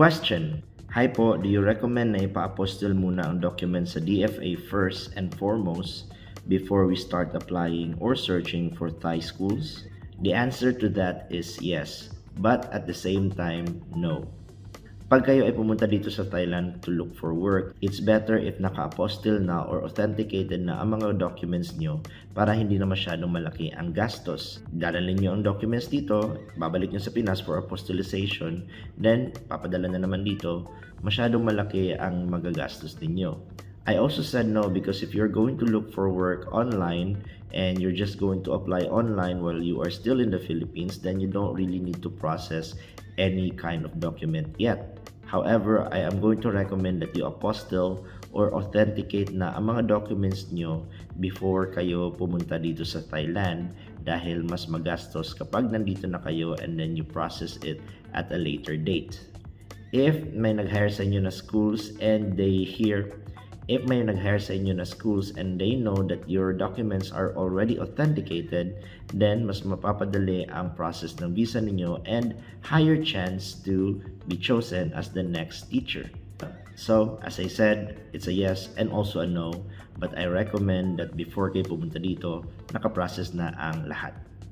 Question. Hi po, do you recommend na ipa-apostle muna ang documents sa DFA first and foremost before we start applying or searching for Thai schools? The answer to that is yes, but at the same time, no. Pag kayo ay pumunta dito sa Thailand to look for work, it's better if naka-apostille na or authenticated na ang mga documents nyo para hindi na masyadong malaki ang gastos. Dadalhin nyo ang documents dito, babalik nyo sa Pinas for apostillization, then papadala na naman dito, masyadong malaki ang magagastos ninyo. I also said no because if you're going to look for work online and you're just going to apply online while you are still in the Philippines, then you don't really need to process any kind of document yet. However, I am going to recommend that you apostille or authenticate na ang mga documents nyo before kayo pumunta dito sa Thailand dahil mas magastos kapag nandito na kayo and then you process it at a later date. If may nag-hire sa inyo na schools and they know that your documents are already authenticated, then mas mapapadali ang process ng visa ninyo and higher chance to be chosen as the next teacher. So, as I said, it's a yes and also a no, but I recommend that before kayo pumunta dito, nakaprocess na ang lahat.